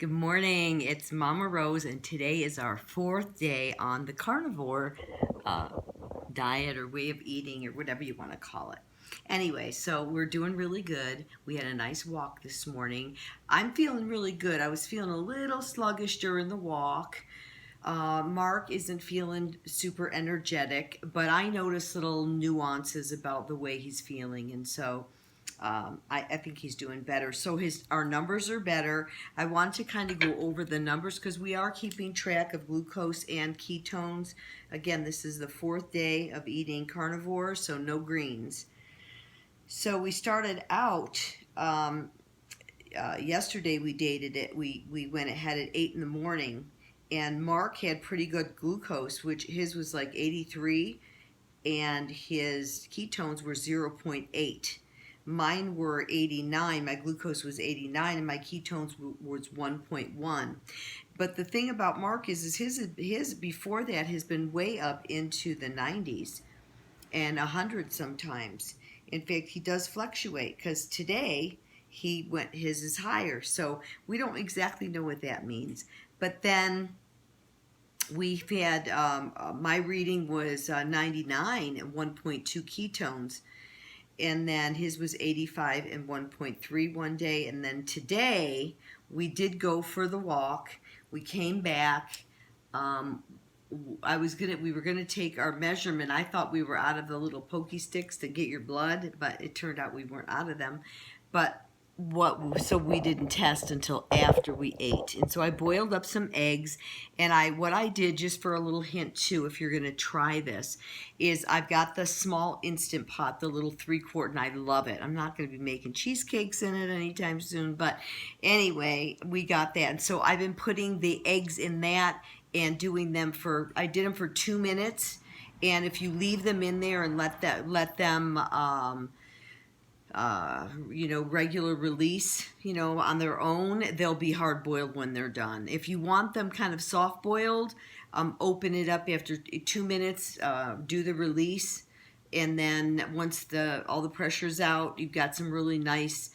Good morning, it's Mama Rose, and today is our fourth day on the carnivore uh, diet or way of eating or whatever you want to call it. Anyway, so we're doing really good. We had a nice walk this morning. I'm feeling really good. I was feeling a little sluggish during the walk. Mark isn't feeling super energetic, but I notice little nuances about the way he's feeling, and so I think he's doing better. So our numbers are better. I want to kind of go over the numbers because we are keeping track of glucose and ketones. Again, this is the fourth day of eating carnivore, so no greens. So we started out yesterday. We dated it. We went ahead at 8 in the morning, and Mark had pretty good glucose, which his was like 83, and his ketones were 0.8. Mine were 89. My glucose was 89, and my ketones was 1.1. But the thing about Mark is his before that has been way up into the 90s and 100 sometimes. In fact, he does fluctuate because today his is higher. So we don't exactly know what that means. But then we've had my reading was 99 and 1.2 ketones, and then his was 85 and 1.3 one day, and then today we did go for the walk. We came back. We were gonna take our measurement. I thought we were out of the little pokey sticks to get your blood, but it turned out we weren't out of them. But so we didn't test until after we ate. And so I boiled up some eggs, and what I did, just for a little hint too, if you're gonna try this, is I've got the small Instant Pot, the little 3-quart, and I love it. I'm not gonna be making cheesecakes in it anytime soon, but anyway, we got that. And so I've been putting the eggs in that and doing them I did them for 2 minutes. And if you leave them in there and let them regular release, on their own, they'll be hard boiled when they're done. If you want them kind of soft boiled, open it up after 2 minutes, do the release, and then once all the pressure's out, you've got some really nice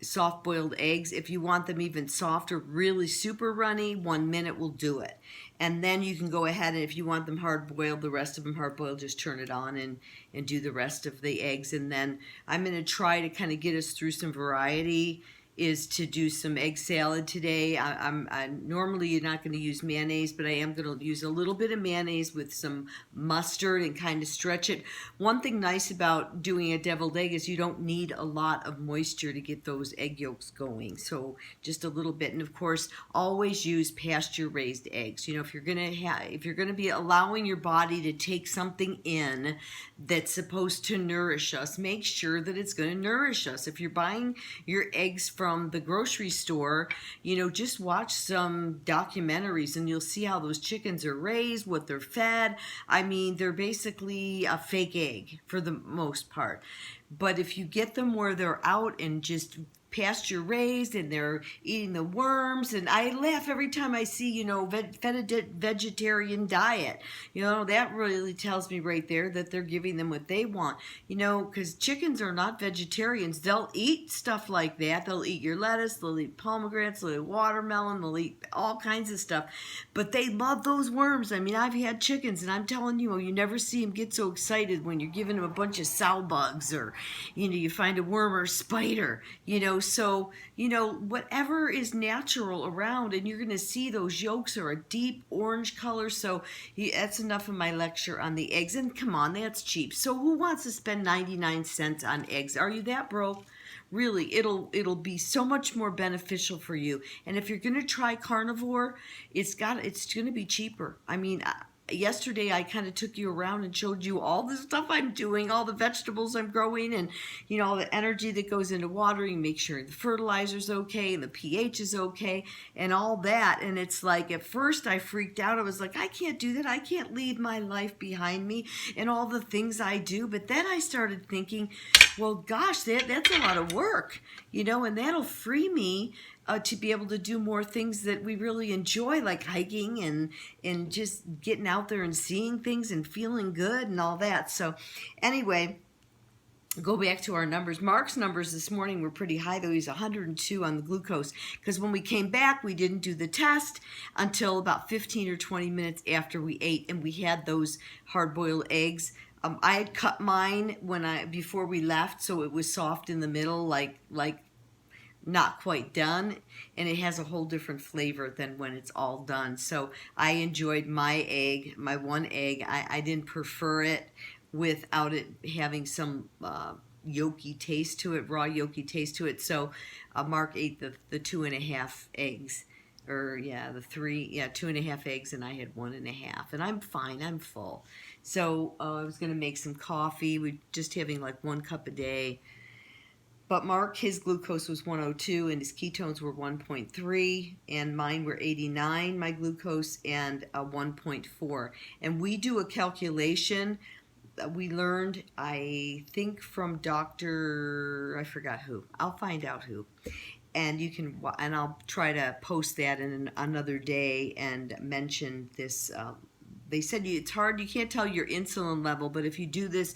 soft boiled eggs. If you want them even softer, really super runny, 1 minute will do it. And then you can go ahead, and if you want them hard boiled, the rest of them hard boiled, just turn it on and do the rest of the eggs. And then I'm going to try to kind of get us through some variety, is to do some egg salad today. I'm normally not going to use mayonnaise, but I am going to use a little bit of mayonnaise with some mustard and kind of stretch it. One thing nice about doing a deviled egg is you don't need a lot of moisture to get those egg yolks going. So just a little bit, and of course, always use pasture-raised eggs. If you're going to be allowing your body to take something in that's supposed to nourish us, make sure that it's going to nourish us. If you're buying your eggs from the grocery store, just watch some documentaries and you'll see how those chickens are raised, what they're fed. I mean, they're basically a fake egg for the most part. But if you get them where they're out and just pasture raised and they're eating the worms, and I laugh every time I see vegetarian diet, that really tells me right there that they're giving them what they want, because chickens are not vegetarians. They'll eat stuff like that. They'll eat your lettuce, they'll eat pomegranates, they'll eat watermelon, they'll eat all kinds of stuff, but they love those worms. I mean, I've had chickens, and I'm telling you, you never see them get so excited when you're giving them a bunch of sow bugs, or you find a worm or a spider, so, whatever is natural around, and you're going to see those yolks are a deep orange color. So that's enough of my lecture on the eggs. And come on, that's cheap. So who wants to spend 99 cents on eggs? Are you that broke? Really, it'll be so much more beneficial for you. And if you're going to try carnivore, it's going to be cheaper. I mean, yesterday I kind of took you around and showed you all the stuff I'm doing, all the vegetables I'm growing, and all the energy that goes into watering, make sure the fertilizer's okay and the pH is okay and all that. And it's like, at first I freaked out. I was like, I can't do that. I can't leave my life behind me and all the things I do. But then I started thinking, well, gosh, that's a lot of work, and that'll free me to be able to do more things that we really enjoy, like hiking and just getting out there and seeing things and feeling good and all that. So anyway, go back to our numbers. Mark's numbers this morning were pretty high, though. He's 102 on the glucose, because when we came back, we didn't do the test until about 15 or 20 minutes after we ate, and we had those hard-boiled eggs. I had cut mine before we left, so it was soft in the middle, like not quite done, and it has a whole different flavor than when it's all done. So I enjoyed my one egg. I didn't prefer it without it having some yolky taste to it, raw yolky taste to it. So Mark ate the 2.5 eggs, or the 2.5 eggs, and I had 1.5, and I'm fine, I'm full. So I was gonna make some coffee. We're just having like 1 cup a day. But Mark, his glucose was 102 and his ketones were 1.3, and mine were 89, my glucose, and 1.4. And we do a calculation that we learned, I think, from Dr. I forgot who. I'll find out who. And I'll try to post that in another day and mention this. They said it's hard. You can't tell your insulin level, but if you do this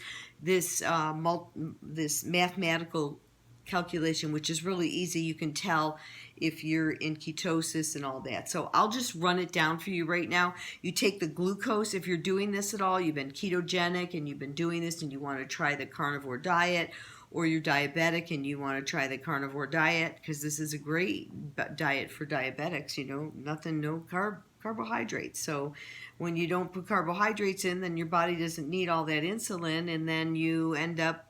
mathematical calculation, which is really easy, you can tell if you're in ketosis and all that. So I'll just run it down for you right now. You take the glucose. If you're doing this at all, you've been ketogenic and you've been doing this and you want to try the carnivore diet, or you're diabetic and you want to try the carnivore diet, because this is a great diet for diabetics. No carbohydrates. So when you don't put carbohydrates in, then your body doesn't need all that insulin, and then you end up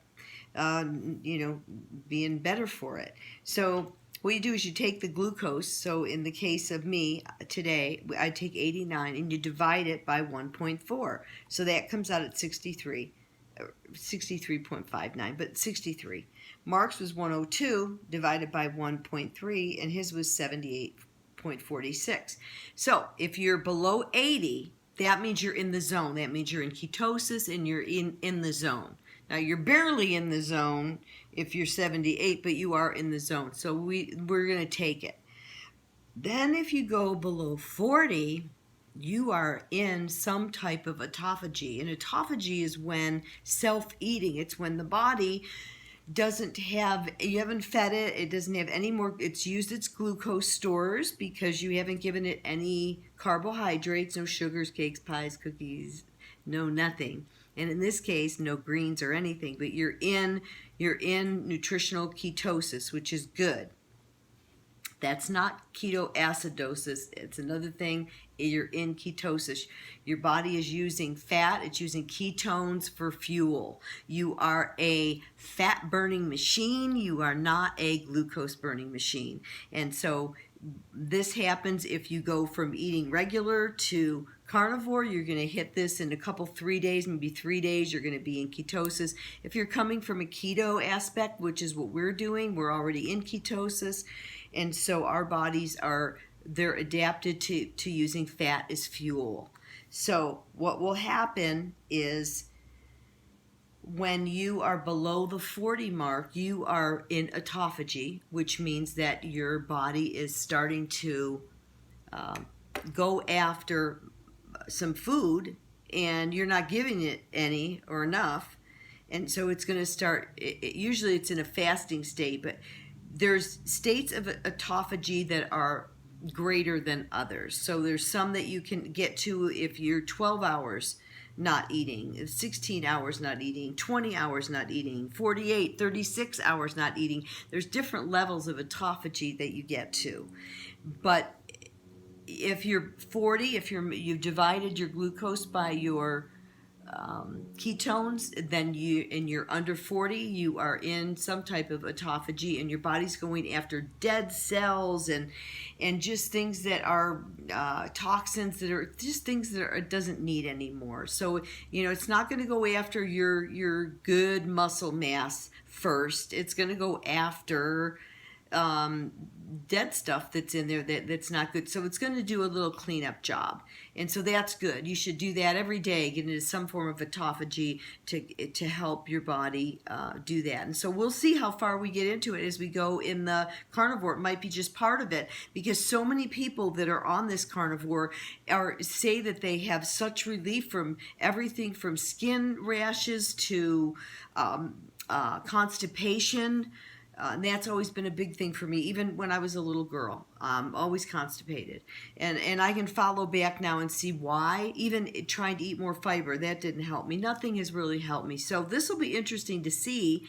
being better for it. So what you do is you take the glucose. So in the case of me today, I take 89 and you divide it by 1.4. So that comes out at 63.59, but 63. Mark's was 102 divided by 1.3, and his was 78.46. So if you're below 80, that means you're in the zone. That means you're in ketosis and you're in the zone. Now, you're barely in the zone if you're 78, but you are in the zone. So we're going to take it. Then if you go below 40, you are in some type of autophagy. And autophagy is when self-eating. It's when the body you haven't fed it, it doesn't have any more, it's used its glucose stores because you haven't given it any carbohydrates, no sugars, cakes, pies, cookies, no nothing. And in this case, no greens or anything, but you're in nutritional ketosis, which is good. That's not ketoacidosis. It's another thing. You're in ketosis. Your body is using fat. It's using ketones for fuel. You are a fat-burning machine. You are not a glucose-burning machine. And so this happens if you go from eating regular to carnivore. You're going to hit this in 3 days, maybe 3 days. You're going to be in ketosis. If you're coming from a keto aspect, which is what we're doing, we're already in ketosis. And so our bodies they're adapted to using fat as fuel. So what will happen is when you are below the 40 mark, you are in autophagy, which means that your body is starting to go after some food, and you're not giving it any or enough. And so it's going to start, usually it's in a fasting state, but there's states of autophagy that are greater than others. So there's some that you can get to if you're 12 hours not eating, 16 hours not eating, 20 hours not eating, 48, 36 hours not eating. There's different levels of autophagy that you get to. But if you're 40, if you've divided your glucose by your ketones, then you're under 40, you are in some type of autophagy, and your body's going after dead cells and just things that are toxins, that are just things that it doesn't need anymore. So it's not going to go after your good muscle mass first. It's going to go after dead stuff that's in there that's not good. So it's going to do a little cleanup job, and so that's good. You should do that every day, get into some form of autophagy to help your body do that. And so we'll see how far we get into it as we go in the carnivore. It might be just part of it, because so many people that are on this carnivore say that they have such relief from everything from skin rashes to constipation. And that's always been a big thing for me, even when I was a little girl. Always constipated, and I can follow back now and see why. Even trying to eat more fiber, that didn't help me. Nothing has really helped me. So this will be interesting to see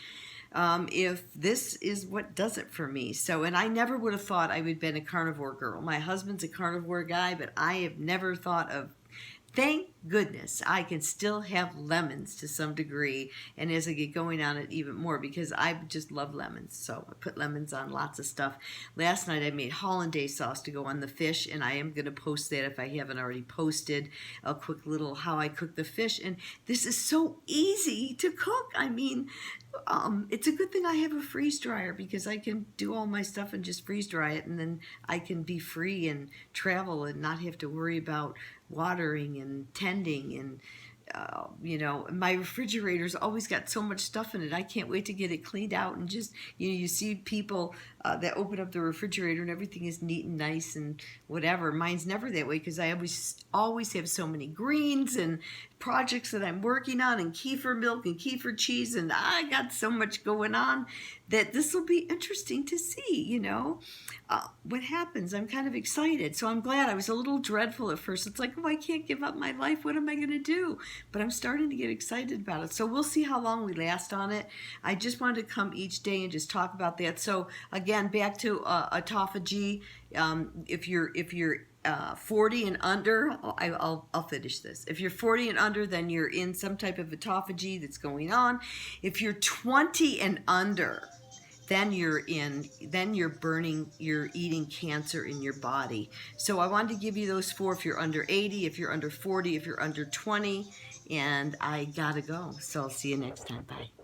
if this is what does it for me. So, and I never would have thought I would have been a carnivore girl. My husband's a carnivore guy, but I have never thought of. Thank goodness I can still have lemons to some degree, and as I get going on it even more, because I just love lemons. So I put lemons on lots of stuff. Last night I made hollandaise sauce to go on the fish, and I am going to post that if I haven't already posted a quick little how I cook the fish. And this is so easy to cook. I mean, it's a good thing I have a freeze dryer, because I can do all my stuff and just freeze dry it, and then I can be free and travel and not have to worry about watering and tending. And my refrigerator's always got so much stuff in it. I can't wait to get it cleaned out, and just, you see people that open up the refrigerator and everything is neat and nice and whatever. Mine's never that way, because I always have so many greens and projects that I'm working on, and kefir milk and kefir cheese, and I got so much going on that this will be interesting to see, what happens. I'm kind of excited. So I'm glad. I was a little dreadful at first. It's like, oh, I can't give up my life. What am I going to do? But I'm starting to get excited about it. So we'll see how long we last on it. I just wanted to come each day and just talk about that. So again, back to autophagy. If you're 40 and under, I'll finish this. If you're 40 and under, then you're in some type of autophagy that's going on. If you're 20 and under, then you're eating cancer in your body. So I wanted to give you those 4. If you're under 80, if you're under 40, if you're under 20, and I gotta go. So I'll see you next time. Bye.